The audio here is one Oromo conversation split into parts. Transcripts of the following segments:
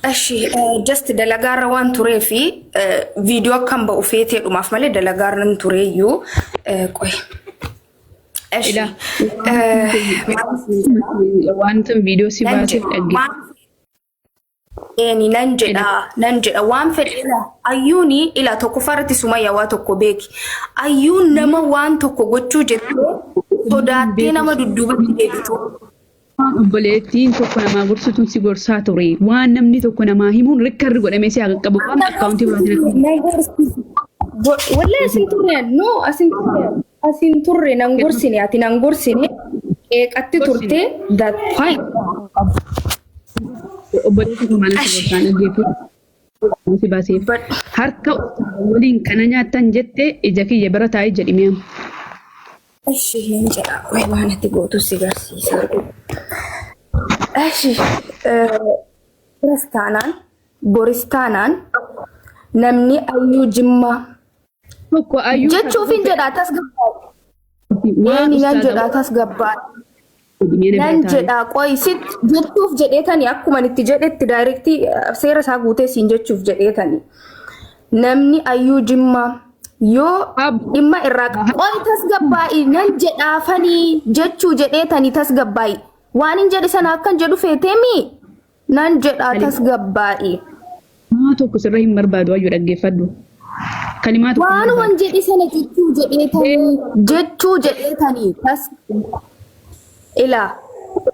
أشي just دلقار وان توري في فيديو كم بأوفيتي وماف مالي دلقار نتوريو كوي أشي وانتم فيديو سيباتي يعني ننجد وان في أيوني إلى تكفرت سمية واتوكو بيكي أيون نما وان توكو قوتشو جدو صداتي نما دودوبة جدو بوليتين توكو نما غرسوتون سي غرساتوري وان نمني توكو نما هيمون ركر غو نميسي أغاقبو وان أكاونتي ولا أسنتورين نو أسنتورين ننغرسيني أتي ننغرسيني إيك أتي تورتي that fine obboleettii maaliif gorsaan dhaggeeffatu si baaseef harka waliin kana nyaattan jette ija kiyya bira taa'ee jedhimee Ashi hin jedha way waan itti gootu si garsiisa Ashi boristaanaan namni ayyuu jimmaa tokko ayyuu jechuuf hin jedha tasgabbaa'u nan jedha tasgabbaa'u nan jedha qoysit jechuuf jedheetani akkuma itti jedhetti directly seera isaa guutee siin jechuuf jedheetani namni ayyuu jimmaa yoo dhimma irraa qoy tasgabbaa'i nan jedhaafanii jechuu jedheetani tasgabbaa'i waan hin jedhe sana akkan jedhu feeteemi nan jedha tasgabbaa'i maa tokko sirra hin barbaadu ayyuu dhaggeeffadhu kalimaatu waan wan jedhe sana jechuu jedheetani tas ila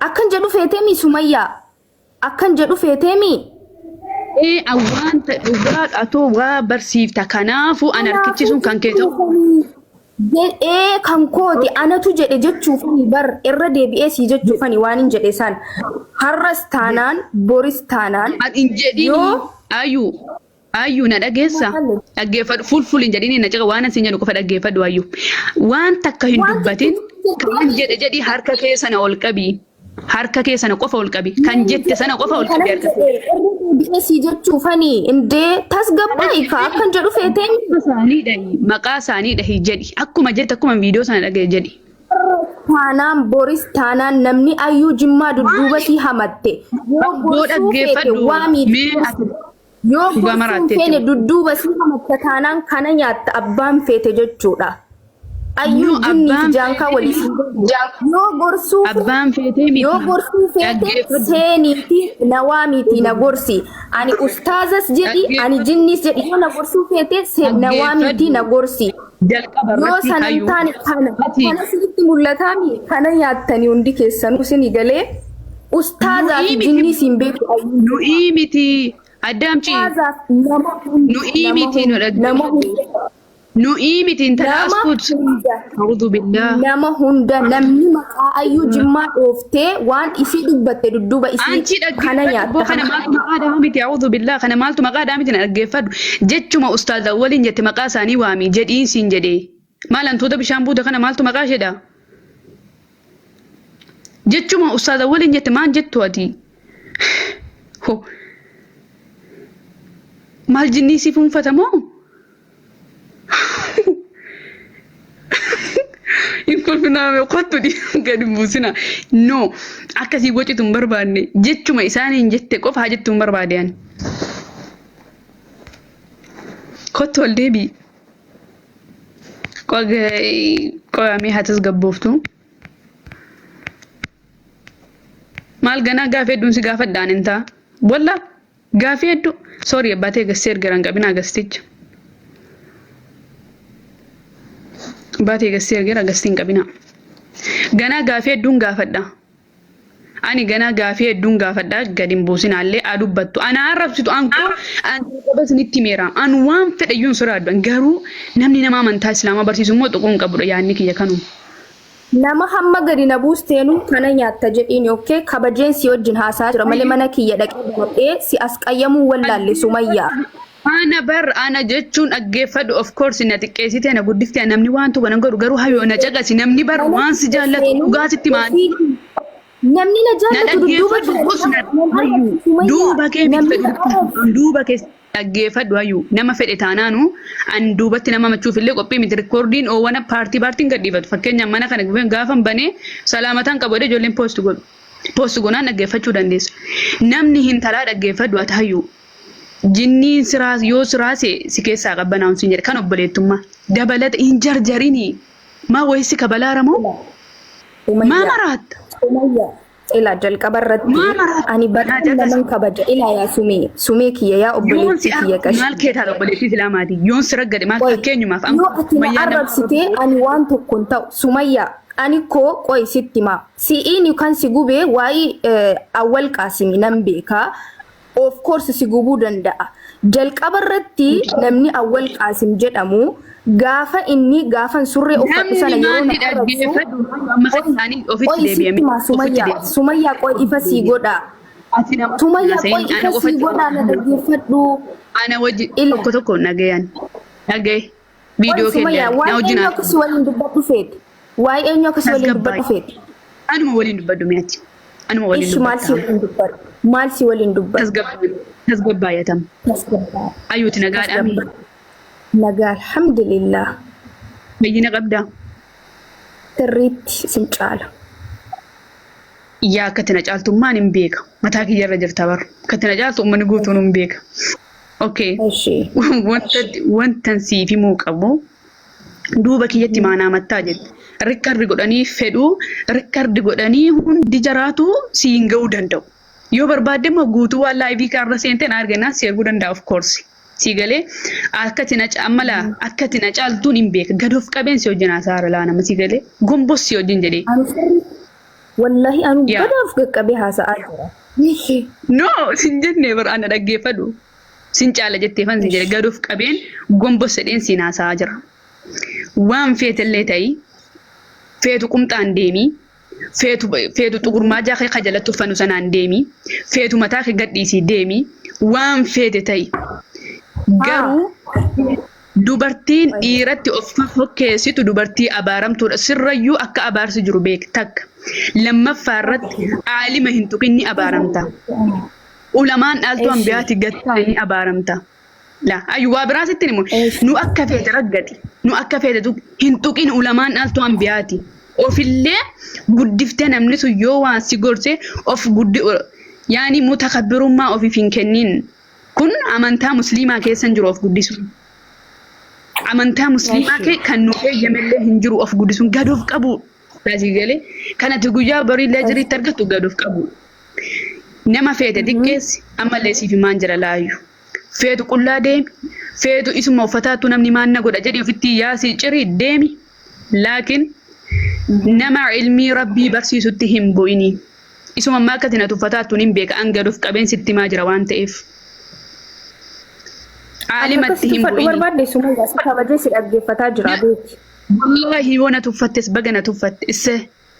akkan jedhu feeteemi Sumayyaa akkan jedhu feeteemi awwaan dhugaa atoo waa barsiifta kanaafu an harkichisuun kan kee ta'u kan kooti anatu jedhe jechuufani bar irra deebi'ee si jechuufani waan hin jedhe san har'as taanaan boris taanaan hin jedhin ayyuu na dhageessa dhaggeeffadhu fulful hin jedhin na caqa waan asin jedhu qofa dhaggeeffadhu ayyuu waan takka hin dubbatin kan jedhi harka kee sana ol qabi harka kee sana qofa ol qabi kan jette sana qofa ol qabi harka kee si jechuufani indee tasgabbaa'i ka akkan jedhu feeteen maqaa isaanii dhahi jedhi akkuma jette akkuma viidiyoo sana dhagaye jedhi taanaan boris taanaan namni ayyuu jimmaa dudduuba si hamatte yoo dhaggeeffadhu yoo gorsuun feene dudduuba si hamatte taanaan kana nyaatta abbaan feete jechuudha ayyuu jinni jaankaa waliif yoo gorsuu feete seeniiti nawaamiiti na gorsi ani ustaazas jedhi ani jinnis jedhi yoo na gorsuu feete nawaamiiti na gorsi yoo sanan taane kana sirriitti mul'ataami kana nyaattanii hundi keessanuu sini galee ustaazaa fi jinnis hin beeku nu'ii miti addaamchi nu'ii miti nu dhaggeeffadhu nu'ii miti intalaasfut a'udhu billah nama hunda namni maqaa ayyuu jimmaa dhooftee waan isii dubbatte dudduuba isii kana nyaatta kana maaltu maqaa dhaa miti a'udhu billah kana maaltu maqaa dhaa miti na dhaggeeffadhu jechuma ustaaza waliin jette maqaa isaanii waami jedhiin siin jedhee maal antoota bishaan buuta kana maaltu maqaa jedha jechuma ustaaza waliin jette maan jettu ati ho maal jinnii si fuunfatamoo Inkolfinaame qottu di gadi buusina no akkasii gochitu hin barbaanne jechuma isaaniin jette qofa haa jettu hin barbaadeen kottu ol deebii qo'amee haa tasgabbooftu maal ganaa gaafii hedduun si gaafadhaan hin ta'a walla gaafii hedduu soorii abbaatee gassee ergaran qabinaa gasticha baatee gassee ergera gastiin qabina ganaa gaafii hedduun gaafadha ani ganaa gaafii hedduun gaafadha gadin buusinaallee adubbattu ana arrabsitu anko an qabasnitti meera an waan fedhayyuun soraaddu garuu namni nama amantaa islaamaa barsiisu immoo xuquun qabudha yaanni kiyya kanuma nama hamma gadi na buusteenu kana nyaatta jedhiin okay kabajeen si wajjin haasaa jira malee mana kiyya dhaqee godhee si as qayyamuu wallaalle Sumayyaa ana bar ana jechuun dhaggeeffadhu of course na xiqqeessitee na guddiftee namni waan tokko nan godhu garuu hayoo na caqasi namni bar waan si jaallatu dhugaasitti maali namni na jaallatu duuba kee dhaggeeffadhu hayoo nama fedhe taanaanu an duubatti nama machuuf illee qophii miti rekoordiin oowwana paartiin gadhiifatu fakkeenyaaf mana kana gaafan banee salaamataan qabu ijoolleen poost godhu Post gonaan dhaggeeffachuu dandeessu. Namni hin talaa dhaggeeffadhu ataayyuu. Jinniin siraas yoo siraase si keessaa qabbanaa'uun siin jedhe kan obboleettummaa. Dabalata hin jarjarinii. Maa wayisi kabalaaramoo? Maa maraatta? Ila jalqabarratti ani badhaadhe naman kabaja ila yaa sumee kiyya yaa obboleettii kiyya qashi. Maal keetaa obboleettii islaamaati? Yoon sira gade maal fakkeenyumaaf yoo ati na arrabsitee ani waan tokko hin ta'u Sumayyaa ani koo qo'i sitti maa si'iin kan si gubee waa'ee awwal qaasimi nan beekaa of course si gubuu danda'a. Jalqabarratti namni awwal qaasim jedhamu gaafa inni gaafan surree uffatu sana yeroo na arrabsu Sumayyaa qo'i ifa sii godha. Sumayyaa qo'i ifa sii godha na dhaggeeffadhu. Ana wajji tokko nagayan nagay video keenyaa na wajjin akkasi waliin dubbadhu feeti. Waa'ee eenyu akkasi waliin dubbadhu feeti. Anuma waliin dubbadhu mi'aati. Anuma waliin dubbadhu. Maal si waliin dubbadhu? Tasgabbaayyatam. Ayyuuti nagaadhaami. Nagaa alhamdulillah. Bayyina qabdaa. Sirriitti sin caala. Yaa akkatti na caaltummaan hin beeka. Mataa kiyyarra jirta bara. Akkatti na caaltu uummanni guutuun hin beeka. Okay. Wantan siif himuu qabu duuba kiyyatti maanaa mattaa jetti. Rikkardi godhanii fedhuu rikkardi godhanii hundi jaraatu siin ga'uu danda'u. Yoo barbaadde immoo guutuu waan laayivii kaarra seenteen argannaa si erguu danda'a of course. Si galee akkatti na caamala akkatti na caaltuun hin beeka. Gadoof qabeensi wajjin haasaara laa nama si galee gombos si wajjin jedhee. Wallahi anu gadoof qaqqabee haasa'aa jira. No sin jennee bara ana dhaggeeffadhu. Sin caala jettee fan sin jedhe gadoof qabeen gombos jedheen siin haasa'aa jira. Waan feetellee ta'ii feetu qumxaan deemii. Feetu xugurmaa jaakee kajalatti uffannu sanaan deemi. Feetu mataa kee gadhiisii deemi. Waan feete ta'i. Garuu dubartiin dhiiratti of fakkeessitu dubartii abaaramtuudha. Sirrayyuu akka abaarsi jiru beek takka. Lammaffaa irratti aalima hin tuqinni abaaramta. Ulamaan dhaaltuu hambiyaati gattaa inni abaaramta. Ayyuu waa biraasitti himu. Nu akka feete raggati. Nu akka feete hin tuqin ulamaan dhaaltuu hambiyaati. Ofillee guddiftee namni sun yoo waan si gorse of guddi yaani mutakabbirummaa ofiif hin kennin. Kun amantaa musliimaa keessa jiru of guddisu. Amantaa musliimaa kan nu eeyyamellee hin jiru of guddisuun gadoof qabu. Taasii galee kanatti guyyaa bariillee jiriitti argattu gadoof qabu. Nama feete xiqqeessi ammallee siif himaan jira laayyu. Feetu qullaa deemi. Feetu isuma uffataattu namni maanna godha jedhee ofitti yaasii cirii deemi. Laakiin nama ilmii rabbii barsiisutti hin bu'ini. Isuma ammaa akka tina tuffataattuun hin beeka gadoof qabeensi itti himaa jira waan ta'eef. Aalimatti hin bu'ini. Barbaadde Sumayyaa si kabajee si dhaggeeffataa jira beeki. Wallahi yoo na tuffattes baga na tuffatte isse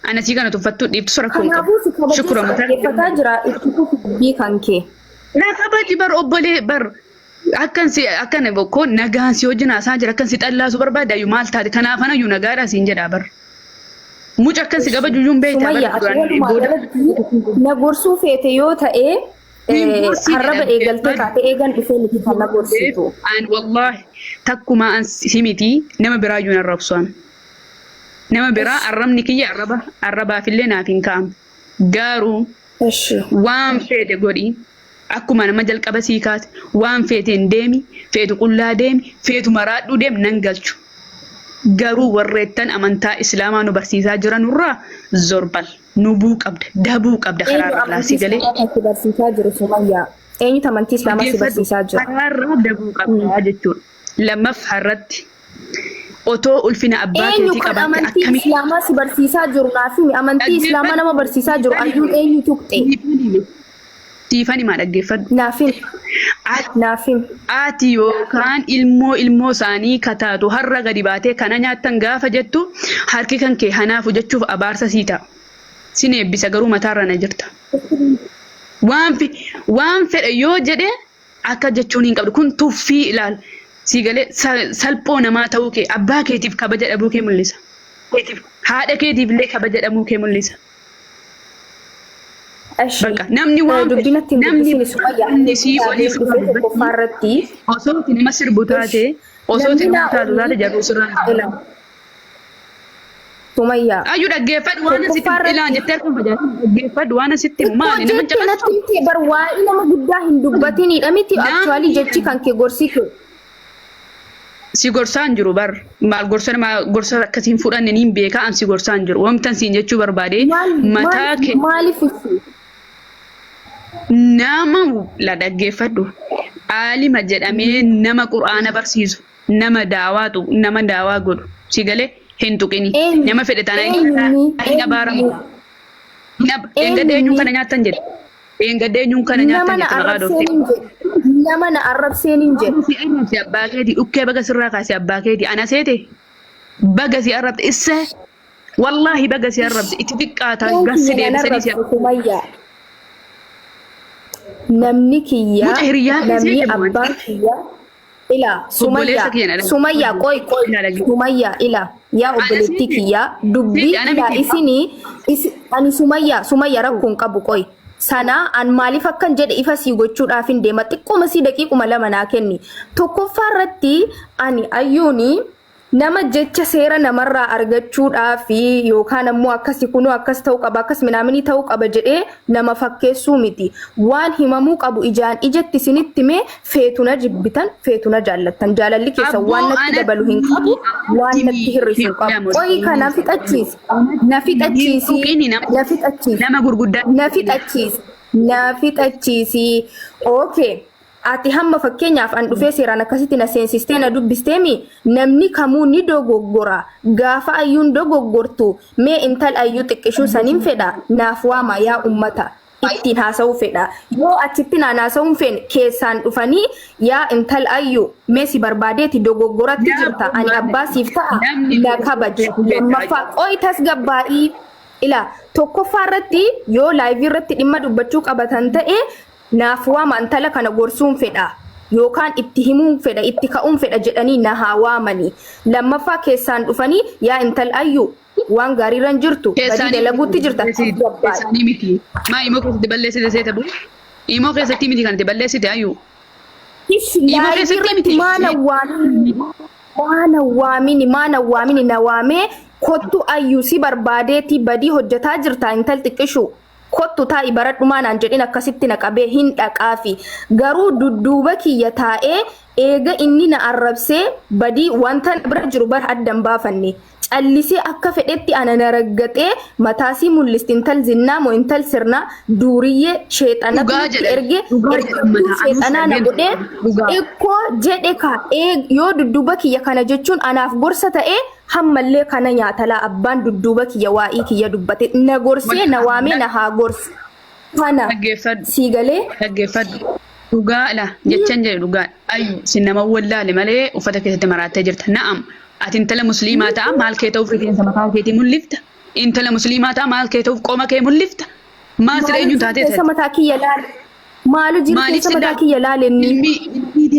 ana sii kana tuffattuu dhiiftu sora kun qabu. Shukura mutaa. Dhaggeeffataa jira itti dubbii kan kee. Na kabaji bar obbolee bar. Akkan bokkoo nagaan si wajjin haasaa jira akkan si xallaasu barbaada iyyuu maal taate kanaafan iyyuu nagaadhaa siin jedhaa bar. Muca akkan si qabaju iyyuu hin beektaa bar. Na gorsuu feete yoo ta'ee harraba eegaltee taate eegan dhufee miti kan na gorsitu. Wallahi takkuma an simiti nama biraa iyyuu arrabsuan. Nama biraa arrabni kiyya arrabaafillee naaf hin kaa'amu. Garuu waan feete godhi. Akkuma nama jalqaba sii kaate waan feeteen deemi, feetu qullaa deemi, feetu maraadhuu deemi nan galchu. Garuu warreettan amantaa Islaamaa nu barsiisaa jiran irraa zorbal nubuu qabda, dabuu qabda karaarraa laasii galee. Eenyu barsiisaa jiru Sumayyaa? Eenyu amantii Islaamaa si barsiisaa jira? Karaarraa dabuu qabda jechuudha. Lammaffaa irratti otoo ulfina abbaa keetii qabaatte amantii Islaamaa si barsiisaa jiru naafi amantii Islaamaa nama barsiisaa jiru ayyuun eenyu tuqxe? Tiifani maa dhaggeeffadhu. Naafim. Ati yookaan ilmoo isaanii kataatu har'a gadi baatee kana nyaattan gaafa jettu harki kan kee hanaafu jechuuf abaarsa sii ta'a. Sin eebbisa garuu mataarra na jirta. Waan fedhe yoo jedhe akka jechuun hin qabdu kun tuffii ilaal. Sii galee salphoo namaa ta'uu kee abbaa keetiif kabaja dhabuu kee mul'isa. Haadha keetiif illee kabaja dhabuu kee mul'isa. Bakka namni waan namni sii olii fudhatu osoo nama sirbu taate osoo nama taatu taate jaruu sirraan Sumayyaa. Ayyuu dhaggeeffadhu waan asitti ilaan jettee harkaan fayyadamu dhaggeeffadhu waan asitti maali nama Jettee natti himtee bar waa'ee nama guddaa hin dubbatinidha miti actually jechi kan kee gorsitu. Si gorsaan jiru bar maal gorsa nama gorsa akkasiin fudhanne niin beekaa an si gorsaan jiru wamtan siin jechuu barbaade mataa kee maaliif ibsu? nama la dhaggeeffadhu aalima jedhamee nama qur'aana barsiisu nama daawaatu nama daawaa godhu si galee hin tuqini nama fedhe taana baaramu engadee eenyuun kana nyaattan jedhe engadee eenyuun kana nyaattan jedhe maqaa dhoofte nama na arrabseen hin jedhe si abbaa keeti dhukkee baga sirraa kaasee abbaa keeti ana seete baga si arrabte isse wallahi baga si arrabte itti xiqqaata gassi deebisanii si arrabte namni kiyyaa namni abbaan kiyyaa ila Sumayyaa qoy Sumayyaa ila yaa obboleettii kiyyaa dubbii ila isinii ani Sumayyaa rakkoon qabu qoy sana an maaliif akkan jedhe ifa sii gochuudhaaf hin deema xiqqooma sii daqiiquma lama naa kenni tokkoffaa irratti ani ayyuuni nama jecha seera namarraa argachuudhaaf yookaan ammoo akkasi kunoo akkas ta'uu qaba akkas minaaminii ta'uu qaba jedhee nama fakkeessuu miti waan himamuu qabu ijaan ijatti sinitti mee feetuna jibbitan feetuna jaallattan jaalalli keessa waan natti dabalu hin qabu waan natti hir'isu qabu qoyi kana na fixachiisi okay ati hamma fakkeenyaaf an dhufee seeraan akkasitti na seensistee na dubbisteemi namni kamuu ni dogoggora gaafa ayyuun dogoggortu mee intal ayyuu xiqqishuu saniin fedha naaf waama yaa ummata ittiin haasa'uu fedha yoo achitti naan haasa'uun feen keessaan dhufanii yaa intal ayyuu mee si barbaadeeti dogoggoratti jirta ani abbaa siif ta'a na kabaj lammaffaa qoyi tasgabbaa'ii ila tokkoffaa irratti yoo laayivii irratti dhimma dubbachuu qabatan ta'e naaf waama intala kana gorsuun fedha yookaan itti himuun fedha itti ka'uun fedha jedhanii na haa waamanii lammaffaa keessaan dhufanii yaa intal ayyuu waan gaariirran jirtu badii dalaguutti jirta keessanii miti maa immoo keessatti balleessite seeta bu immoo keessatti miti kan itti balleessite ayyuu immoo keessatti miti maana waamini na waamee kottu ayyuu si barbaadeeti badii hojjetaa jirta intal xiqqishu kottu taa'i baradhumaa naan jedhin akkasitti na qabee hin dhaqaafi garuu dudduuba kiyya taa'ee eega inni na arrabsee badii wanta bira jiru bar addan baafanne callisee akka fedhetti ana na raggaxee mataasii mul'isti intal zinnaa moo intal sirnaa duuriyyee sheexanatti erge sheexanaa na godhee ikkoo jedhe yoo dudduuba kiyya kana jechuun anaaf gorsa ta'ee hammallee kana nyaatalaa abbaan dudduuba kiyya waa'ii kiyya dubbate na gorsee na waamee na haa gorsu kana siigalee dhaggeeffadhu dhugaadha jechan jedhe dhugaadha ayyu sin nama wallaale malee uffata keessatti maraattee jirta na'am ati intala musliimaa ta'a maal kee ta'uuf rifeensa mataa keetii mul'ifta intala musliimaa ta'a maal kee ta'uuf qooma kee mul'ifta maal siree eenyu taatee ta'e mataa kiyya laale maalu jirti mataa kiyya laale ilmi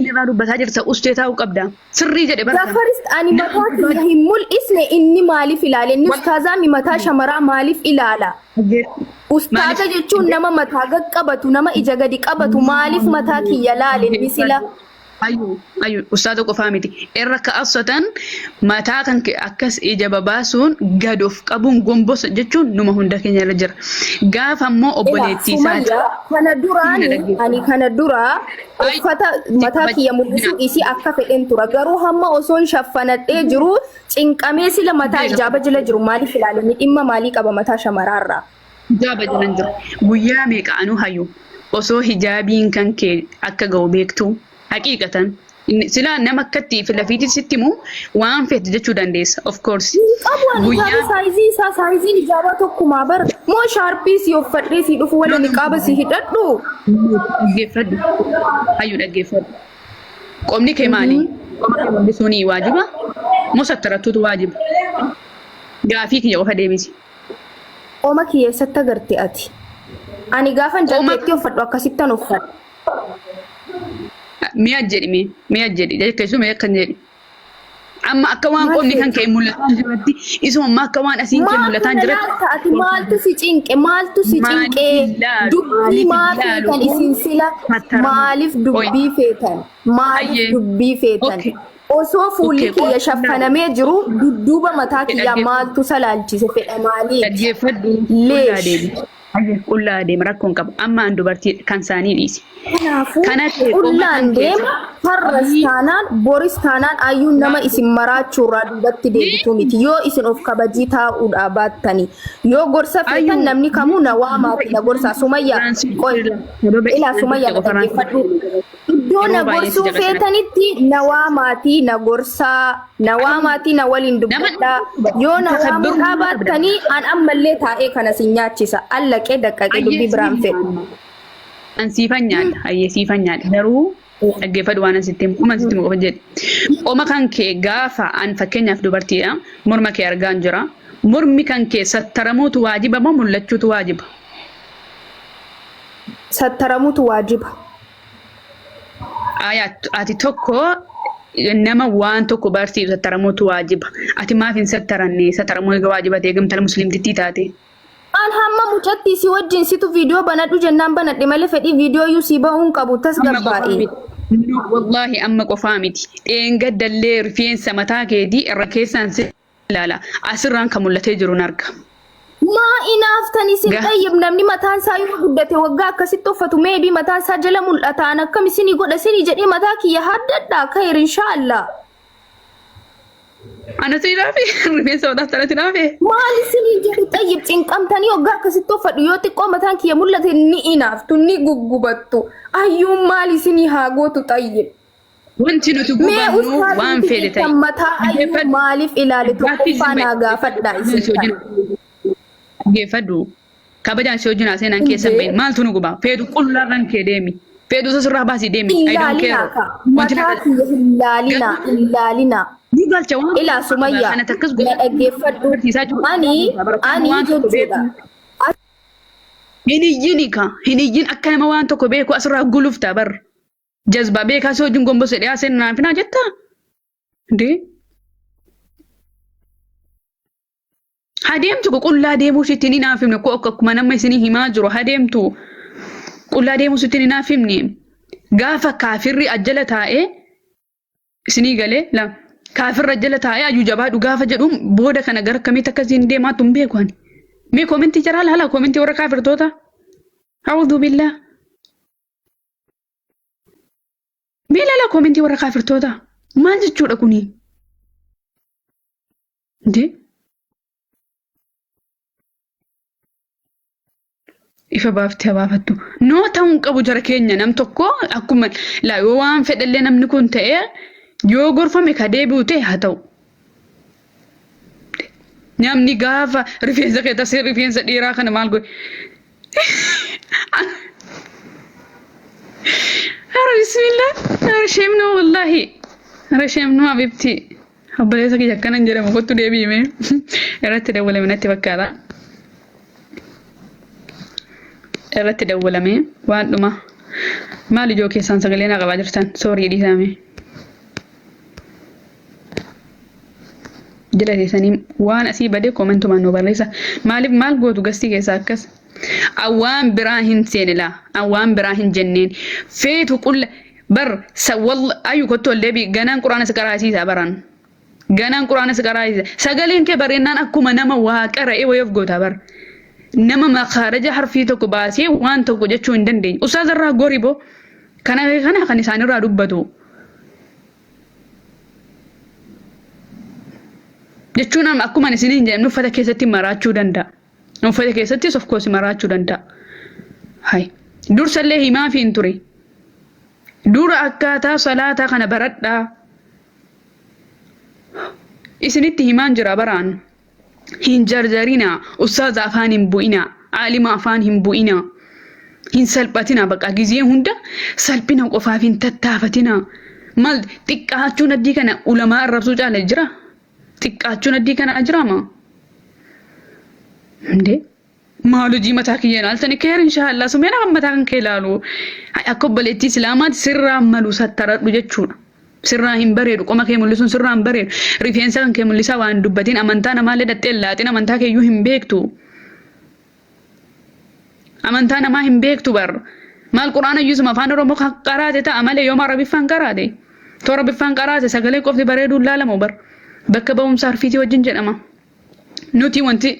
irraa dubbataa jirta ustee taa'uu qabda sirrii jedhe barka gafarist ani mataa kiyya hin mul'isne inni maaliif ilaale inni ustaazaa mi mataa shamaraa maaliif ilaala ustaaza jechuun nama mataa qaqqabatu nama ija gadi qabatu maaliif mataa kiyya laale inni sila Ayu ustaza qofaa miti irra ka'asatan mataa kan akkas ija babaasuun gad of qabuun gombos jechuun numa hunda keenya irra jira gaafa ammoo obboleettii isaati kana duraan ani kana dura uffata mataa kiyya mul'isuu isii akka fedhen tura garuu hamma osoo shaffanadhee jiru cinqamee sila mataa ijaaba jala jiru maaliif ilaalanii dhimma maalii qaba mataa shamaraarraa ijaaba jala jiru guyyaa meeqa anu hayyu osoo hijaabiin kan kee akka ga'u beektu haqiqatan sila nama akkatti filafiiti sitti mu waan feete jechuu dandeessa of course guyyaa saayiziin ijaaba tokkuma bar moo shaarpii si uffadhee si dhufu wala niqaaba si hidhadhu dhaggeeffadhu hayyu dhaggeeffadhu qomni kee maali qoma kee mul'isuuni waajiba moo sattaratuutu waajiba gaafii kiyya qofa deebisi qoma kiyya eessatti agarte ati ani gaafan jalqeetti uffadhu akkasittan uffadhu mi'a jedhi jechuun mi'a kan jedhi amma akka waan qomni kan kee mul'atan jiratti isuma amma akka waan asiin kee mul'atan jiratti ati maaltu si cinqe dubbii maal feetan isin sila maaliif dubbii feetan osoo fuulli kiyya shaffanamee jiru dudduuba mataa kiyya maaltu salaalchise fedha maalii dhaggeeffadhu leesh qullaa deema rakkoon qabu amma an dubartii kan isaanii dhiisi. kanaafuu qullaan deema har'as taanaan boris taanaan ayyuun nama isin maraachuurraa duubatti deebitu miti yoo isin of kabajii taa'uudhaa baattanii yoo gorsa feetan namni kamuu na waamaati na gorsaa Sumayyaa ilaa Sumayyaa na dhaggeeffadhu iddoo na gorsuu feetanitti na waamaatii na gorsaa na waamaatii na waliin dubbadhaa yoo na waamuudhaa baattanii an ammallee taa'ee kana sin nyaachisa allaqee daqqaqee dubbii biraan fedhu. An siifan nyaadha hayyee siifan nyaadha garuu dhaggeeffadhu waan asitti himu asitti himu qofa jedhe qoma kan kee gaafa an fakkeenyaaf dubartiidha morma kee argaan jira mormi kan kee sattaramuutu waajiba moo mul'achuutu waajiba? Sattaramuutu waajiba. Ati tokko nama waan tokko barsiisu sattaramuutu waajiba. Ati maaf hin sattaranne sattaramuu egaa waajiba ta'e gamtala musliimtittii taate. An hamma mucatti si wajjin situ viidiyoo banadhu jennaan banadhe malee fedhii viidiyoo yuu si bahuun qabu tas garbaa'e. Wallahi amma qofaa miti. Dheengaddallee rifeensa mataa keetii irra keessaan si ilaala. Asirraan kan mul'atee jiru arga. Maa inaaftani sin tayyib namni mataan isaa yoo guddate waggaa akkasitti uffatu meebii mataan isaa jala mul'ataan akkam isinii godha isinii jedhee mataa kiyya haddadhaa ka'eer inshaallah. Ana siidhaafi rifeensa wadaaf talati dhaafe. Maal isinii jedhu tayyib cinqamtanii waggaa akkasitti uffadhu yoo xiqqoo mataan kiyya mul'ate ni inaaftu ni guggubattu ayyuun maal isinii haa gootu tayyib. Wanti nuti gubannu waan fedhe ta'e. Mataa ayyuu maaliif ilaale tokkoffaa naa gaafadhaa isin. Dhaggeeffadhu kabajaan si wajjin seenaan keessa bahin maaltu nu guba feetu qullaarran kee deemi feetu sasirraa baasii deemi mataa kiyya ilaalina ni galcha waan ilaa Sumayyaa na dhaggeeffadhu ani jechuudha hiniyyin akka nama waan tokko beeku asirraa gulufta bar jazbaa beekaa si wajjin gombose dhiyaa seenaan finaa jetta ndee Hadeemtu qullaa deemuu sitti ni naafimne ko akkuma nama isinii himaa jiru hadeemtu qullaa deemuu sitti ni naafimne gaafa kaafirri ajjala taa'ee isinii galee la kaafirri ajjala taa'ee ayyuu jabaadhu gaafa jedhuun booda kana gara kamitti akkasiin deemaatu hin beeku ani mee koomentii jira laala koomentii warra kaafirtoota a'uudhu billaa mee laala koomentii warra kaafirtoota maal jechuudha kuni ndee ifa baafti habaafattu noo ta'uun qabu jara keenya nam tokko akkuma laa yoo waan fedhallee namni kun ta'e yoo gorfame ka deebi'u ta'e haa ta'u. Namni gaafa rifeensa kee tasee rifeensa dheeraa kana maal godhe. Ara bismillah ara sheemnoo wallahi ara sheemnoo abibti obboleessa kiyya akkanan jedhamu kottu deebi'ime irratti dawwalame natti fakkaata. Irratti dawwalame waan dhuma maal ijoo keessaan sagalee naa qabaa jirtan soorii dhiisame jala teessanii waan asii badee koomentumaan nu barreessa maaliif maal gootu gastii keessaa akkas awwaan biraa hin seene laa awwaan biraa hin jenneen feetu qulla bar ayyu kottu ol deebii ganaan quraana si qaraasiisa baran ganaan quraana si qaraasiisa sagaleen kee bareennaan akkuma nama waa qara'ee wayoof goota bar. Nama makhaaraja harfii tokko baasee waan tokko jechuu hin dandeenye. Ustaazarraa goriboo kana kan isaanirraa dubbatu. Jechuun akkuma isiniin jedhamu uffata keessatti maraachuu danda'a. Uffata keessattis of course maraachuu danda'a. Hai dursallee himaa fi hin ture. Dura akkaataa salaataa kana baradhaa. Isinitti himaan jira baraan. Hin jarjarina ustaaza afaan hin bu'ina aalima afaan hin bu'ina hin salphatina baqa gizee hunda salphina qofaaf hin tattaafatina mal xiqqaachuun addii kana ulamaa arrabsuu caala jira xiqqaachuun addii kana jirama ndee maal hojii mataa kiyya ilaaltani keer inshaallah sumeena mataa kan kee ilaalu akka obboleettii islaamaatti sirraa malu sattaradhu jechuudha. Sirraa hin bareedu qoma kee mul'isuun sirraa hin bareedu rifeensa kan kee mul'isaa waan dubbatiin amantaa namaallee dhattee laatiin amantaa kee iyyuu hin beektu amantaa namaa hin beektu bar maal quraana iyyuu suma afaan oromoo qaraate ta'a malee yooma arabiffaan qaraate Toora biffaan qaraate sagalee qofti bareeduun laalamu bar. Bakka ba'umsa harfiitii wajjin jedhama. Nuti wanti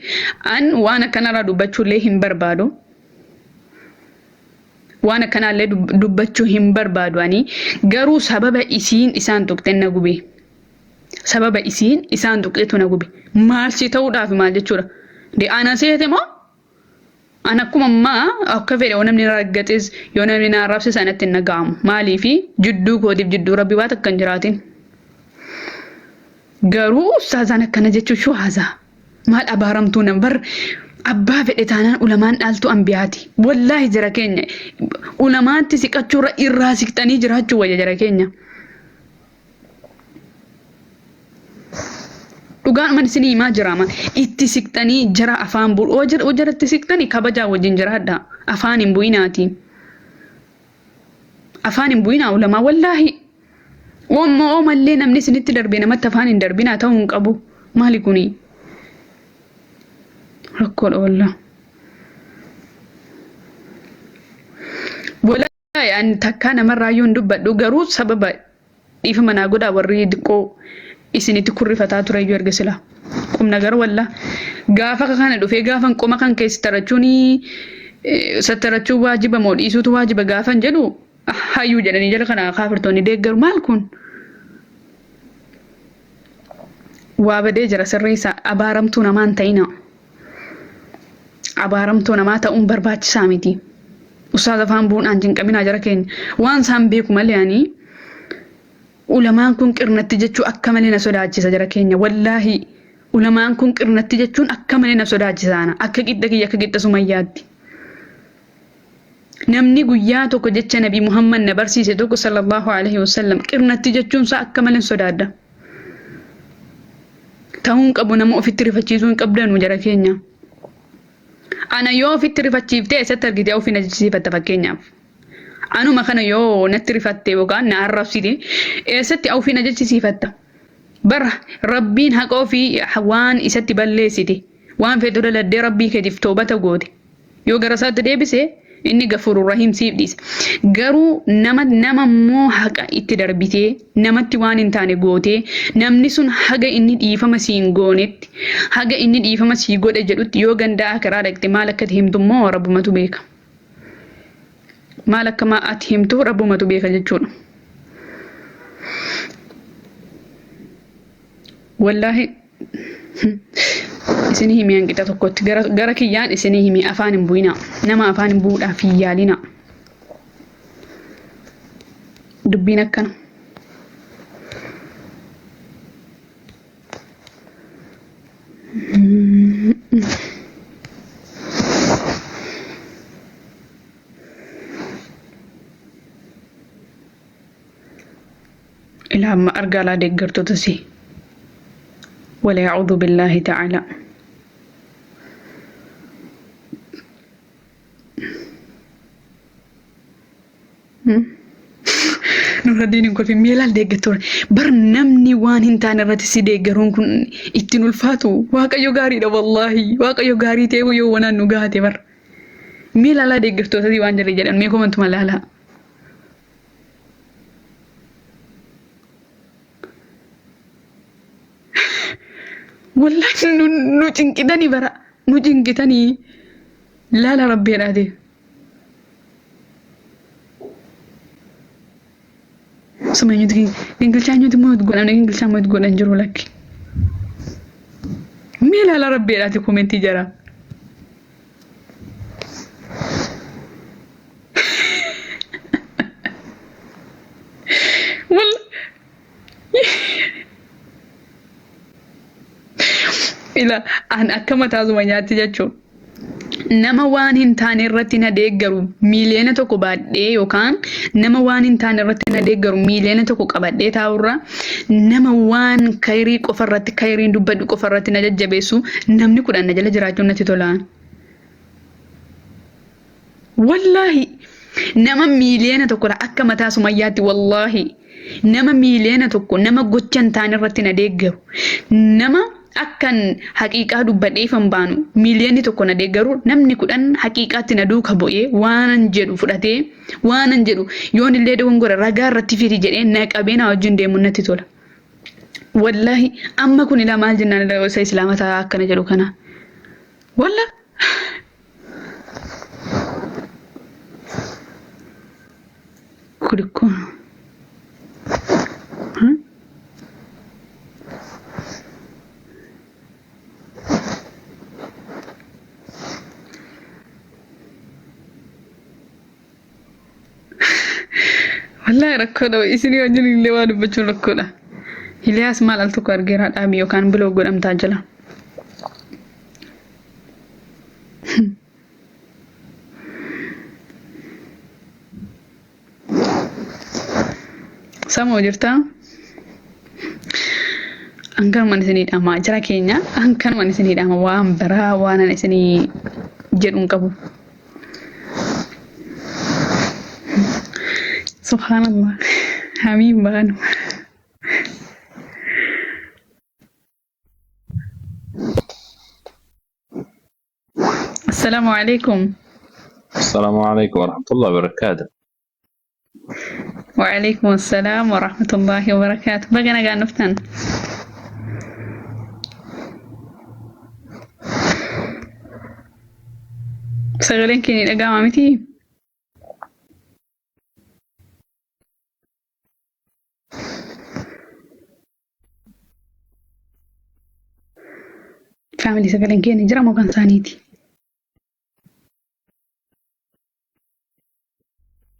an waan akkanarraa dubbachuullee hin barbaadu. Waan akkanaallee dubbachuu hin barbaadu ani garuu sababa isiin isaan tuqxe na gube. Sababa isiin isaan tuqxetu na gube. Maal si ta'uudhaaf maal jechuudha. De ana seete moo? Ana akkuma ammaa akka fedhe yoo namni raggates yoo namni na arrabse sanatti hin naga'amu. Maaliifi jidduu kootiif jidduu rabbi waan akka hin jiraatin. Garuu ustaazaan akkana jechuun shuu haasaa. Maal abaaramtuu nama bar abbaa fedhe taanaan ulamaan dhaaltu ambiyaati. Wallaahi jara keenya ulamaatti siqachuurra irraa siqxanii jiraachuu wayya jara keenya. Dhugaan man isinii himaa jiraama. Itti siqxanii jara afaan bu'u. Oo jaratti siqxanii kabajaa wajjin jiraadha. Afaan hin bu'inaati. Afaan hin bu'inaa ulamaa wallaahi. Oomallee namni isinitti darbee namatti afaan hin darbinaa ta'uu hin qabu. Maali kuni? Rakkoodha wallah. Wallaahi ani takkaa namarraayyuu hin dubbadhu garuu sababa dhiifa manaa godhaa warri diqqoo isinitti kurrifataa tureyyuu erga sila. Qubna gara wallah. Gaafa kana dhufee gaafan qoma kan keessi tarachuun sattarachuu waajiba moo dhiisuutu waajiba gaafan jedhu hayyuu jedhanii jala kana kaafirtoonni deeggaru maal kun? Waa badee jira sirreessaa abaaramtuu namaa hin ta'ina. Abaaramtuu namaa ta'uun barbaachisaa miti. Ustaaza afaan bu'uudhaan jinqabinaa jara keenya. Waan isaan beeku malee ani ulamaan kun qirnatti jechuu akka malee na sodaachisa jara keenya. Wallaahi ulamaan kun qirnatti jechuun akka malee na sodaachisaana. Akka qixxa kiyya akka qixxa sumayyaatti. Namni guyyaa tokko jecha Nabii Muhammad na barsiise tokko sallallahu alaihi wasallam qirnatti jechuun isaa akka malee sodaadha. Ta'uun qabu nama ofitti rifachiisuu hin qabdanu jara keenya. Ana yoo ofitti rifachiiftee eessatti argitee ofii na jechisiifatta fakkeenyaaf. Anuma kana yoo natti rifatte yookaan na arrabsite eessatti ofii na jechisiifatta. Bara rabbiin haqa ofii waan isatti balleessite waan fedhu daladdee rabbii keetiif toobata goote. Yoo gara isaatti deebise inni gafurur rahim siif dhiisa. Garuu nama immoo haqa itti darbitee namatti waan hin taane gootee namni sun haga inni dhiifama siin goonetti haga inni dhiifama sii godhe jedhutti yoo gandaa karaa dhaqxe maal akka himtu immoo rabbumatu beeka. Maal akka ati himtu rabbumatu beeka jechuudha. Wallaahi isinii himi hanqita tokkotti gara kiyyaan isinii himi afaan hin bu'ina nama afaan hin bu'uudhaaf hin yaalina dubbiin akkana. Ilaa amma argaa laa deeggartoota si ولا يعوذ بالله تعالى. Nurra diinin kun miilaan deeggartoon barnamni waan hin taane irratti si deeggaruun kun ittiin ulfaatu waaqayyo gaariidha wallaahi waaqayyo gaarii ta'e yoo wanaan nu gaate bar miilaalaa deeggartootatti waan jirre jedhan mee komantu malaalaa. Wallahi nu cinqitanii bara nu cinqitanii laala rabbeedhaati. Sama nyuti ingilchaa nyuti moot godhan ingilchaa moot godhan jiru lakki. Mee laala rabbeedhaati komentii jara. Ila an akka mataa zuma nyaatti jechuun nama waan hin taane irratti na deeggaru miiliyoona tokko baadhee yookaan nama waan hin taane irratti na deeggaru miiliyoona tokko qabadhee taa'urra nama waan kayrii qofa irratti kayriin dubbadhu qofa irratti na jajjabeessu namni kudhan na jala jiraachuun natti tolaan. Wallaahi nama miiliyoona tokkodha akka mataa sumayyaatti wallaahi nama miiliyoona tokko nama gocha hin taane irratti na deeggaru nama akkan haqiiqaa dubbadhee ifan baanu miiliyoonni tokko na deeggaru namni kudhan haqiiqaatti na duuka bu'ee waanan jedhu fudhatee waanan jedhu yoon illee dogongora ragaa irratti fidi jedhee na qabee na wajjin deemu natti tola. Wallahi amma kun ilaa maal jennaan isa islaamataa akkana jedhu kana. Walla kudikkoon. والله ركودا وإسني وجل اللي وادو بجون ركودا إلياس مال ألتقى رجيرات أبي وكان بلو قول أمتاجلا سامو جرتا أنكر من سنيد أما جرا كينيا أنكر من سنيد أما وام برا وانا نسني جرون كبو سبحان الله حميم بانو السلام عليكم. السلام عليكم ورحمة الله وبركاته. وعليكم السلام ورحمة الله وبركاته. بقنا قاعد نفتن سغلين كيني الأقامة متي فاميلي سغلين كيني جرى مو كان ثانيتي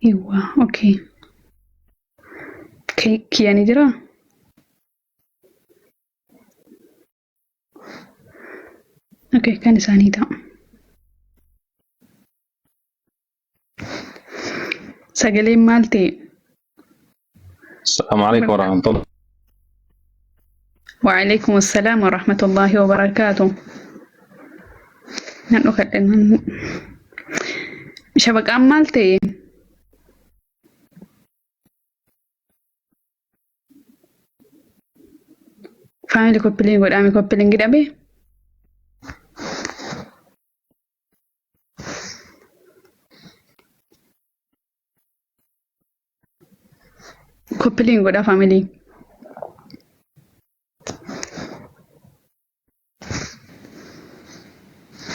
ايوه اوكي كياني جرى اوكي كان ثانيتا سغلين مالتي. السلام عليكم ورحمة الله. وعليكم السلام ورحمة الله وبركاته. نحن خدنا شبكة مالتي فاميلي كوبلين قد أمي كوبلين قد أبي كوبلين قد فاميلي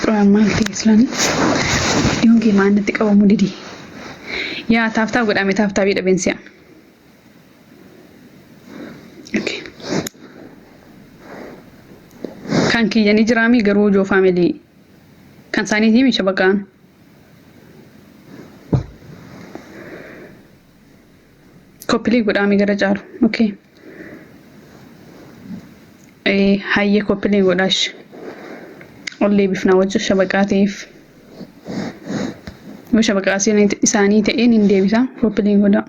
مالتي إسلامي يونكي ما عندك أو مديدي يا تافتا قد أمي تافتا بيدا بنسيا أوكي كان كي يعني جرامي قروجو فاميلي كان ثاني دي مش بقان كوبلي قد أمي قرجارو أوكي إيه هاي كوبلي قداش اللي بفنا وجه شبكاتيف وشبكاتي إساني تأين إندي بسا كوبلي قدا.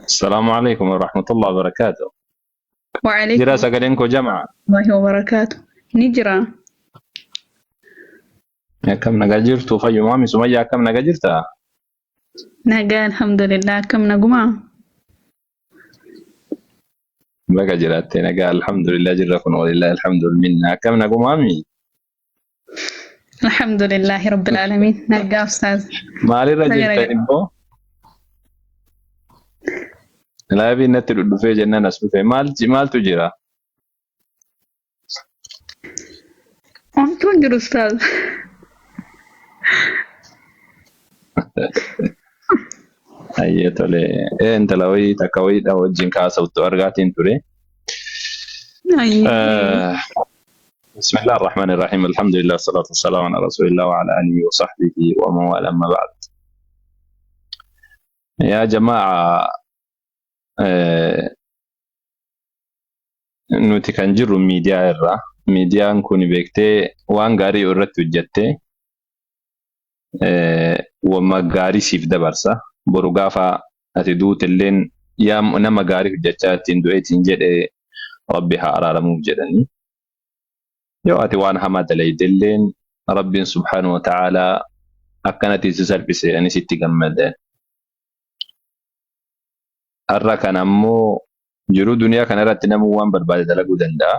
السلام عليكم ورحمة الله وبركاته. وعليكم دراسة قدينكو جماعة الله وبركاته. نجرا كم نقاجرتو فيو مامي سمية كم نقاجرتها نقا الحمد لله كم نقما بقى جراتي نقا الحمد لله جركن ولله الحمد منا كم نقو مامي الحمد لله رب العالمين. نقا أستاذ مالي رجل تنبو لا يبي نتلو دفع جنان اسمه مال تجرا أنتم جرو أستاذ ayyetole inta lawii takka wayiidha wajjin kaasawtu argaatiin ture. بسم الله الرحمن الرحيم الحمد لله والصلاة والسلام على رسول الله وعلى آله وصحبه ومن والاه أما بعد. يا جماعة nuti kan jirru miidiyaa irra miidiyaan kun beektee waan gaarii irratti hojjette wamma gaarii siif dabarsa boru gaafa ati duutilleen yaa nama gaarii hojjechaa ittiin du'eetiin jedhe rabbi haa araaramuuf jedhanii yoo ati waan hamaa dalaydelleen rabbiin subhaanahu wa ta'aalaa akkanatti si salphise ani sitti gammadeen har'a kan ammoo Jiruu duniyaa kanarratti namni waan barbaade dalaguu danda'a.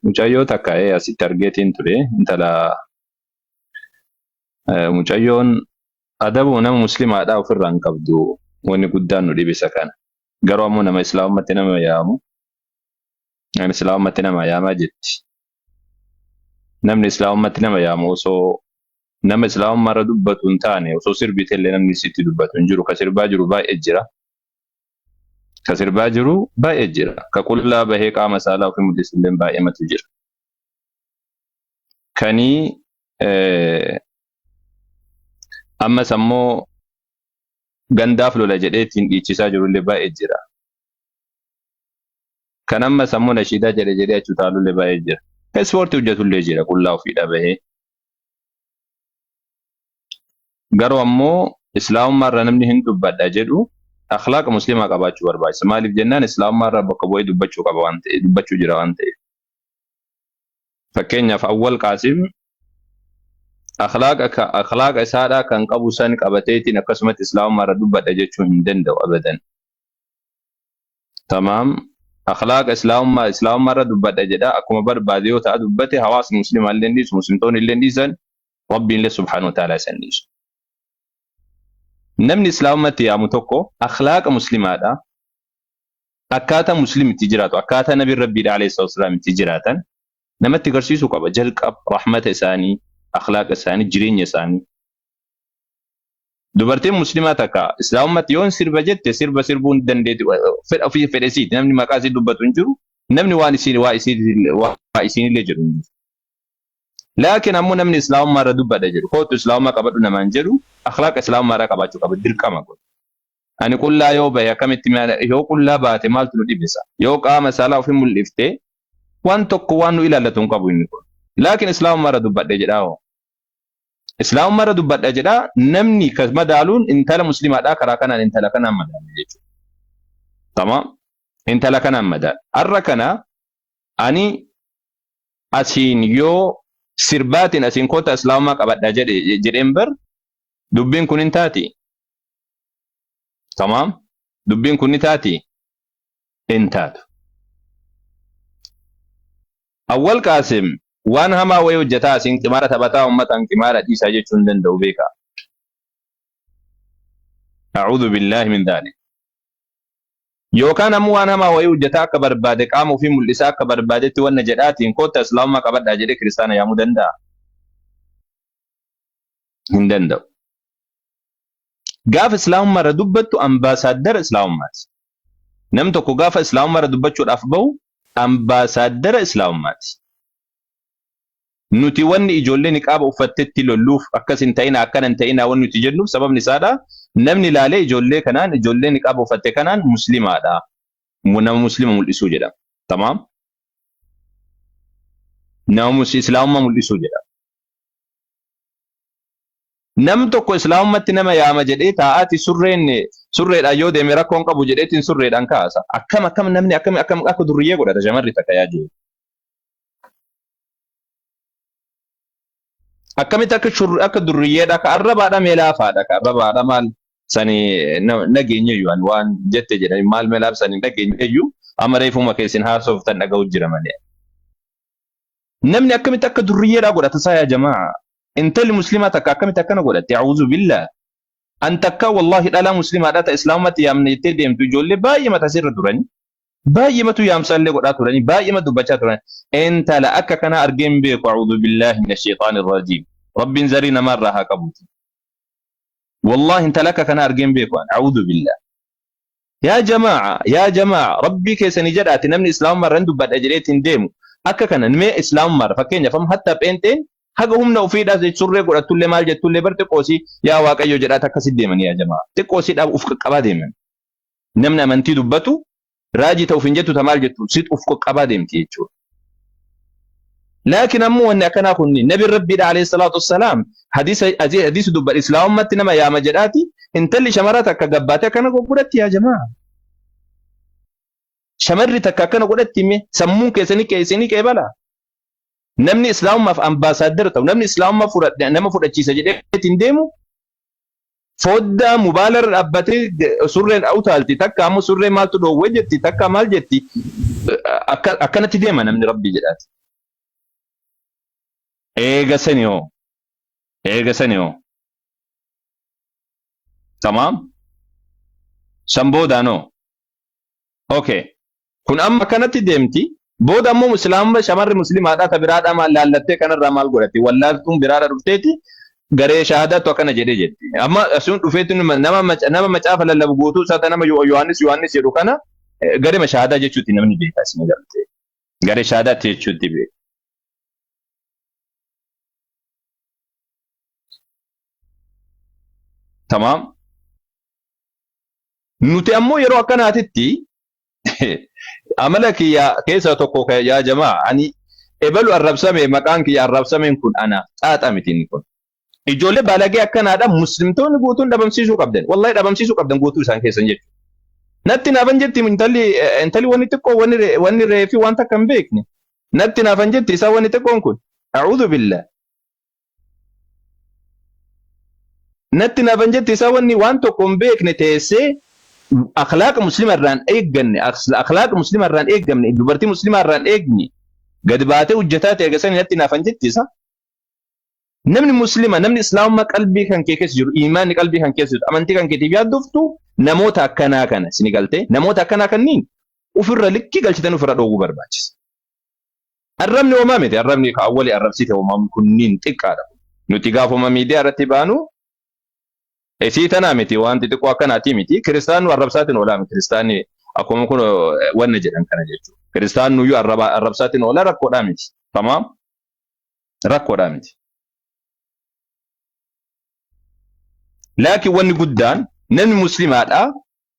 Mucayyoo takka asitti argeetiin ture intala mucayyoon adabuu nama muslimaadhaa ofirraa hin qabdu wanni guddaan nu dhibisa kana. Garuu ammoo nama islaamummaatti nama yaamu. Namni islaamummaatti nama yaamaa jetti. Namni islaamummaatti nama yaamu osoo nama islaamummaarra dubbatu hin taane osoo sirbite illee namni sitti dubbatu hin jiru. Ka sirbaa jiru baay'ee jira. Ka sirbaa jiru baay'ee jira. Ka qullaa bahee qaama saalaa ofii mul'isu illee baay'eematu jira. Kanii ammas ammoo gandaaf lola jedhee ittiin dhiichisaa jirullee baay'ee jira. Kan ammas ammoo nashiidaa jedhee achuu taalullee baay'ee jira. Ispoortii hojjetullee jira qullaa ofiidha bahee. Garuu ammoo islaamummaarra namni hin dubbadha jedhu akhlaaqa muslimaa qabaachuu barbaachisa. Maaliif jennaan islaamummaarra bakka bu'ee dubbachuu qaba waan ta'eef, dubbachuu jira waan ta'eef. Fakkeenyaaf Awwal Qaasim akhlaaqa isaadhaa kan qabu san qabateetiin akkasumatti islaamummaarra dubbadha jechuu hin danda'u abadan. Tamaam akhlaaqa islaamummaarra dubbadha jedha akkuma barbaade yoo ta'a dubbate hawaasni muslimaa illee dhiisu muslimtoonni illee dhiisan rabbiin illee subhaanahu wa ta'aalaa isan dhiisu. Namni islaamummaatti yaamu tokko akhlaaqa muslimaadha. Akkaataa muslimitti jiraatu akkaataa nabiin rabbiidha alayhi salaam itti jiraatan namatti agarsiisuu qaba. Jalqab rahmata isaanii akhlaaqa isaanii jireenya isaanii. Dubartiin muslimaa takka islaamummaatti yoon sirba jette sirba sirbuu hin dandeetti fedha ofii fedhesiiti namni maqaa isii dubbatu hin jiru namni waa isiinillee jiru hin jiru. Laakiin ammoo namni islaamummaarra dubbadha jedhu kootu islaamummaa qabadhu namaan jedhu akhlaaqa islaamummaarraa qabaachuu qaba dirqama godhu. Ani qullaa yoo bahe akkamitti yoo qullaa baate maaltu nu dhibisa yoo qaama saalaa ofii mul'ifte waan tokko waan nu ilaallatu hin qabu inni kun. Laakiin islaamummaarra dubbadha jedhaa hoo. Islaamummaarra dubbadha jedhaa namni kan madaaluun intala muslimaadhaa karaa kanaan intala kanaan madaalu jechuudha. Tamaam intala kanaan madaalu. Har'a kana ani asiin yoo sirbaatiin asiin koota islaamummaa qabadha jedheen bar dubbiin kun hin taati. Tamaam dubbiin kun ni taati hin taatu. Awwal Qaasim waan hamaa wayii hojjetaa asiin qimaara taphataa uummataan qimaara dhiisaa jechuu hin danda'u beeka. A'uudhu billaahi min dhaalik. Yookaan ammoo waan hamaa wayii hojjetaa akka barbaade qaama ofii mul'isaa akka barbaadetti wanna jedhaatiin koota islaamummaa qabadhaa jedhee kiristaana yaamuu danda'a? Hin danda'u. Gaafa islaamummaarra dubbattu ambaasaaddara islaamummaati. Nam tokko gaafa islaamummaarra dubbachuudhaaf bahu ambaasaaddara islaamummaati. Nuti wanni ijoollee niqaaba uffattetti lolluuf akkas hin ta'ina akkana hin ta'ina wanni nuti jennuuf sababni isaadha namni ilaalee ijoollee kanaan ijoollee niqaaba uffatte kanaan muslimaadha. Nama muslima mul'isuu jedhama. Tamaam. Nama islaamummaa mul'isuu jedhama. Nam tokko islaamummaatti nama yaama jedhee taa'aati surreedhaan yoo deeme rakkoon qabu jedheetiin surreedhaan kaasa. Akkam namni akka durriyyee godhata shamarri takka yaa jiru. Akkamitti akka durriyyeedha ka arrabaadha meelaafaadha ka arrabaadha maal sani nageenyayyuu waan jette jedhani maal meelaaf sani nageenyayyuu amma reefuma keessin haasoftan dhaga'u jira malee. Namni akkamitti akka durriyyeedha godhata saa yaa jamaa. Intalli muslimaa takka akkamitti akkana godhatti a'uudhu billah. An takka wallahi dhalaa muslimaadha ta islaamummaatti yaamna jettee deemtu ijoollee baay'ee mata sirra turani. Baay'ee matu yaamsaallee godhaa turani baay'ee matu dubbachaa turani. Intala akka kana argeen beeku a'uudhu billahi minash shaytaanir rajiim. Rabbiin zarii namarraa haa qabuuti. Wallahi intala akka kana argeen beeku a'uudhu billah. Yaa jamaa rabbii keessanii jedhaati namni islaamummaarra dubbadha jedheetiin deemu akka kana mee islaamummaarra fakkeenyaaf amma hatta pheenteen haga humna ofiidhaas surree godhattullee maal jettullee bar xiqqoosii yaa waaqayyo jedhaat akkasi deeman yaa jamaa xiqqoosiidhaaf uf qaqqabaa deeman namni amantii dubbatu raajii ta'uuf hin jettu ta maal jettu sit uf qaqqabaa deemti jechuudha. Laakiin ammoo wanni akkanaa kunni nabiin rabbiidha alayhi salaatu wassalaam hadiisa dubbadha islaamummaatti nama yaama jedhaati intalli shamara takka gabbaate akkana godhatti yaa jamaa. Shamarri takka akkana godhatti mee sammuun keessanii qeebala. Namni islaamummaaf ambaasaaddara ta'u namni islaamummaa nama fudhachiisa jedheetiin deemu foddaa mubaalarra dhaabbatee surreen utaalti takka ammoo surree maaltu dhoowwee jetti takka maal jetti akkanatti deema namni rabbii jedhaati. Eega sani hoo tamaam san boodaanoo okay kun amma akkanatti deemti booda ammoo islaama shamarri muslimaadhaa ta biraadhaa maal laallattee kanarraa maal godhatti wallaaltuun biraadha dhufteeti garee shahaadaatu akkana jedhee jetti amma asuun dhufeetti nama macaafa lallabu guutuu isaata nama Yohaannis jedhu kana garee shahaadaa jechuutti namni beekaa isin galtee garee shahaadaatti jechuutti beeku. Tamaam nuti ammoo yeroo akkanaatitti amala kiyya keessa tokko yaa jamaa ani ebalu arrabsame maqaan kiyya arrabsameen kun ana xaaxa mitiin kun ijoollee balagee akkanaadha muslimtoonni guutuun dhabamsiisuu qabdan wallahi dhabamsiisuu qabdan guutuu isaan keessan jechuudha. Natti naafan jetti intalli wanni xiqqoo wanni reefi waan takka hin beekne natti naafan jetti isaa wanni xiqqoon kun a'uudhu billah natti naafan jetti isaa wanni waan tokko hin beekne teessee akhlaaqa muslimarraan eeggamne dubartii muslimarraan eegni gad baatee hojjetaate eegasanii natti naafan jetti isa namni muslima namni islaamummaa qalbii kan kee keessa jiru iimaanni qalbii kan keessa jiru amantii kan keetiif yaaddoftu namoota akkanaa kana sini galtee namoota akkanaa kanniin ofirra likkii galchitan ofirra dhoowwuu barbaachisa. Arrabni homaa miti arrabni awwali arrabsite homaa kunniin xiqqaadha nuti gaafuma miidiyaa irratti baanu isii tanaa miti wanti xiqqoo akkanaati miti kiristaannu arrabsaatiin oolaa miti kiristaanni akkuma kun wanna jedhan kana jechuudha kiristaannuyyuu arrabsaatiin oolaa rakkoodhaa miti tamaam rakkoodhaa miti. Laakiin wanni guddaan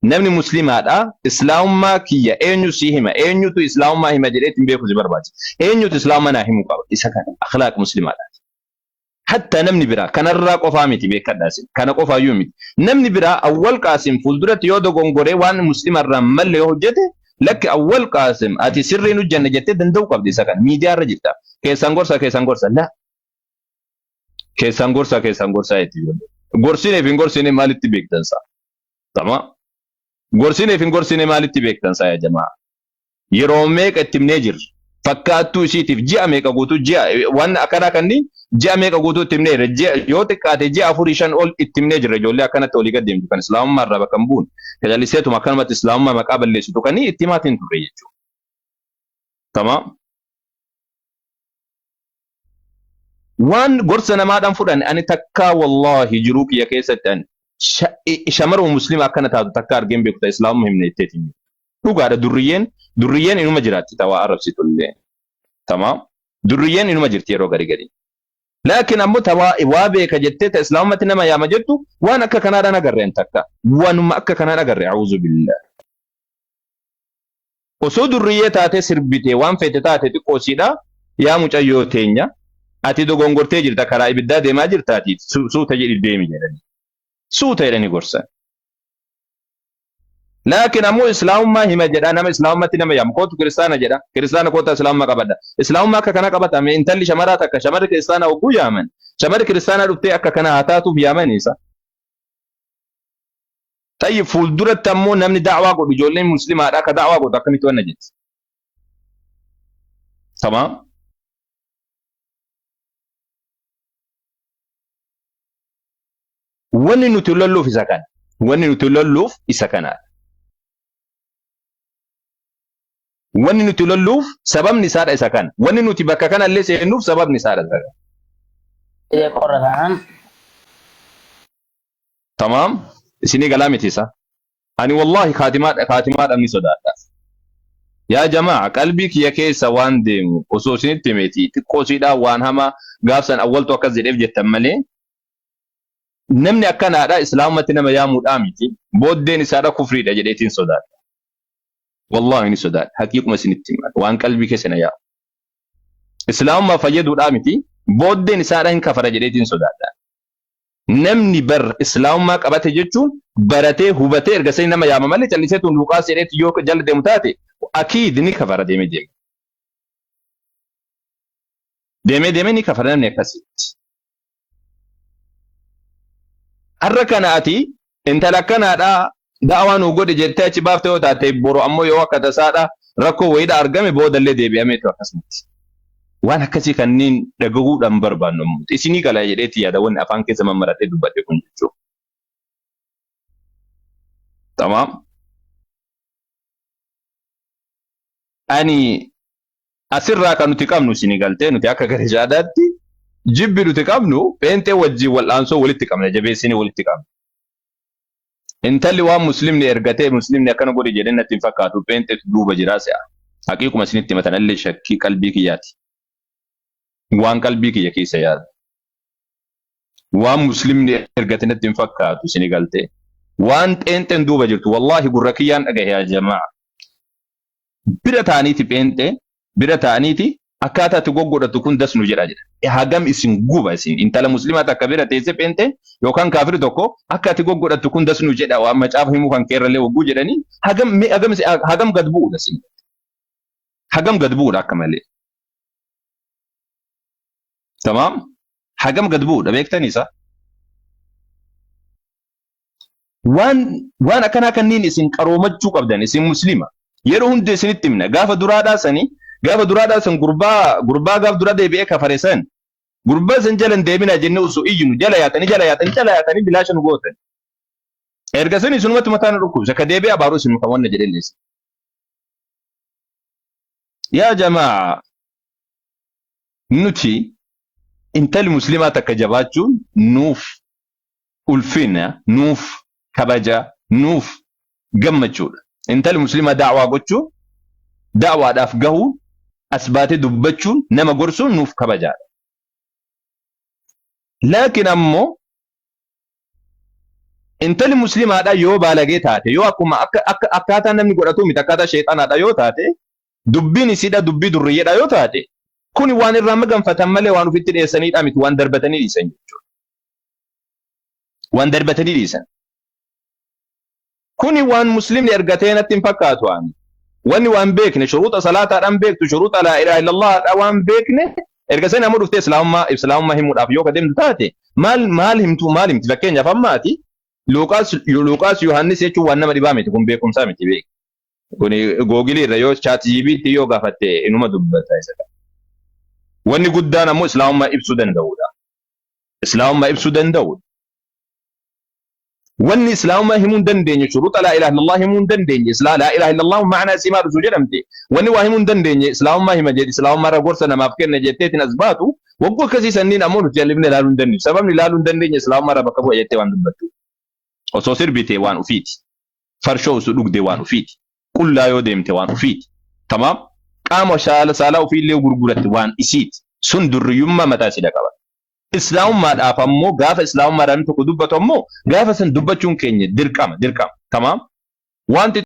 namni muslimaadha islaamummaa kiyya eenyu si hima eenyutu islaamummaa hima jedheetiin beeku si barbaachisa eenyutu islaamummaa naa himuu qaba isa kana akhlaaq muslimaadha. Hatta namni biraa kanarraa qofaa miti beekadhaasin kana qofaayyuu miti namni biraa awwal qaasim fuulduratti yoo dogongoree waan muslimarraa malle yoo hojjete lakki awwal qaasim ati sirriin hojjanna jettee danda'uu qabdi isa kana miidiyaarra jirta keessan gorsa la keessan gorsa itti gorsineef hin gorsine maalitti beektansa tama gorsineef hin gorsine maalitti beektansa yaa jamaa yeroo meeqa itti himnee jirra fakkaattuu isiitiif ji'a meeqa guutuu ji'a waan akkanaa kanniin ji'a meeqa guutuu itti himnee yoo xiqqaate ji'a 4-5 ol itti himnee jirra ijoollee akkanatti olii gad deemtu kan islaamummaa irraa bakka hin buune tajaajiliseetuma akkanumatti islaamummaa maqaa balleessitu kanii itti himaatiin turre jechuudha. Tamaam. Waan gorsa namaadhaan fudhan ani takka wallahi jiruu kiyya keessatti ani shamarruma muslima akkana taatu takka argeen beektu islaamummaa himne itteetiin dhugaadha durriyyeen inuma jiraatti tawaa arrabsitullee. Tamaam. Durriyyeen inuma jirti yeroo gari. Laakiin ammoo waa beeka jettee ta islaamummaatti nama yaama jettu waan akka kanaadhaan agarreen takka waanuma akka kanaan agarre a'uuzu billah. Osoo durriyyee taatee sirbitee waan feete taate xiqqoosiidha yaa mucayyoo teenya ati dogongortee jirta karaa ibiddaa deemaa jirtaati suuta jedhi deemi jedhani suuta jedhani gorsan. Laakiin ammoo islaamummaa hima jedha nama islaamummaatti nama yaamu kootu kiristaana jedha kiristaana koota islaamummaa qabadha islaamummaa akka kana qabatame intalli shamaraa takka shamarri kiristaana ogguu yaaman shamarri kiristaana dhuftee akka kana haa taatuuf yaaman isa. Tayyib fuulduratti ammoo namni da'waa godhu ijoolleen muslimaadha akka da'waa godhu akkamitti wanna jetti. Tamaam. Wanni nuti lolluuf isa kana. Wanni nuti lolluuf sababni isaadha isa kana. Wanni nuti bakka kana illee seenuuf sababni isaadha isa kana. Tamaam. Isinii galaa miti isa. Ani wallahi kaatimaadhaan ni sodaadha. Yaa jamaa qalbii kiyya keessa waan deemu osoo isinitti himeti xiqqoosiidhaan waan hamaa gaafsan awwaltu akkas jedheef jettan malee namni akkanaadha islaamummaatti nama yaamuudhaa miti booddeen isaadha kufriidha jedheetiin sodaadha. Wallahi ni sodaadha haqiiquma isinitti hima waan qalbii keessa na yaa'u. Islaamummaa fayyaduudhaa miti booddeen isaadha hin kafara jedheetiin sodaadha. Namni bar islaamummaa qabate jechuun baratee hubatee ergasanii nama yaama malee callisee tun Luqaas jedheetti yoo jala deemu taate akiid ni kafara deemee. Deemee ni kafara namni akkasitti. har'a kanaati intala kanaadha da'awaan godhe jettee achi baaftee yoo taate boru ammoo yoo akka tasaadha rakkoo wayiidha argame boodallee deebi'ameetu akkasumatti. Waan akkasii kanneen dhagahuudhaan barbaannu isinii galaa jedheetti yaada wanni afaan keessa mammaratee dubbate kun jechuudha. Tamaam. Ani asirraa kan nuti qabnu isinii galtee nuti akka gara jaadaatti jibbi nuti qabnu peentee wajjin wal'aansoo walitti qabna jabeessinii walitti qabna. Intalli waan muslimni ergatee muslimni akkana godhe jedhee natti hin fakkaatu peenteetu duuba jiraa se'a. Haqiiquma isinitti himatan illee shakkii qalbii kiyyaati. Waan qalbii kiyya keessa yaada. Waan muslimni ergate natti hin fakkaatu isinii galtee. Waan peenteen duuba jirtu wallahi gurra kiyyaan dhagahe yaa jamaa. Bira ta'aniiti peentee bira ta'aniiti akkaataa itti goggodhatu kun dasnu jedha jedha. Hagam isin guba isin intala muslimaa takka bira teessee peentee yookaan kaafiri tokko akka itti goggodhatu kun dasnu jedha waan macaafa himuu kan keerralee wagguu jedhanii hagam gad bu'uudha isin. Hagam gad bu'uudha akka malee. Tamaam? Hagam gad bu'uudha beektanii isaa? Waan akkanaa kanneen isin qaroomachuu qabdan isin muslima. Yeroo hundi isinitti himna gaafa duraadhaa san gurbaa gaaf dura deebi'ee kafare san gurbaa san jalan deebinaa jennee osoo iyyinu jala yaatanii bilaasha nu gootan. Erga san isinumatti mataa nu dhukkubsa ka deebi'ee abaaruu isin kan wanna jedhan leessa. Yaa jamaa nuti intali muslimaa takka jabaachuun nuuf ulfina nuuf kabaja nuuf gammachuudha. Intali muslimaa da'waa gochuun da'waadhaaf gahuun asbaatee dubbachuun nama gorsuun nuuf kabajaadha. Laakiin ammoo intali muslimaadha yoo baalagee taate yoo akkuma akkaataa namni godhatu miti akkaataa sheexanaadha yoo taate dubbiin isiidha dubbii durriyyeedha yoo taate kuni waan irraa maganfatan malee waan ufitti dhiyeessanidha miti waan darbatanii dhiisan jechuudha. Waan darbatanii dhiisan. Kuni waan muslimni ergatee natti hin fakkaatu ani. Wanni waan beekne shuruuxa salaataadhaan beektu shuruuxa laa ilaaha illallah waan beekne erga sani ammoo dhuftee islaamummaa himuudhaaf yoo kadeemtu taate maal himti fakkeenyaaf ammaati Luqaas Yohaannis jechuun waan nama dhibaa miti kun beekumsaa miti beek. Kuni googilii irra yoo ChatGPT yoo gaafatte inuma dubbata isa. Wanni guddaan ammoo islaamummaa ibsuu danda'uudha. Islaamummaa ibsuu danda'uudha. Wanni islaamummaa himuun dandeenye shuruuxa laa ilaaha illallah himuun dandeenye laa ilaaha illallah ma'anaa isimaa dhufu jedhamte wanni waa himuun dandeenye islaamummaa hima jedhi islaamummaa irra gorsa namaaf kenna jetteetiin as baatu waggoo akkasii sanniin ammoo nuti jalibne ilaaluu hin dandeenyu sababni ilaaluu hin dandeenye islaamummaa irra bakka bu'a jettee waan dubbattu osoo sirbitee waan ufiiti farshoo osoo dhugdee waan ufiiti qullaa yoo deemte waan ufiiti tamaam qaama saalaa ufiillee gurguratte waan isiiti sun durriyyummaa mataa sida qaba. Islaamummaadhaaf ammoo gaafa islaamummaadhaan tokko dubbatu ammoo gaafa san dubbachuun keenya dirqama tamaam wanti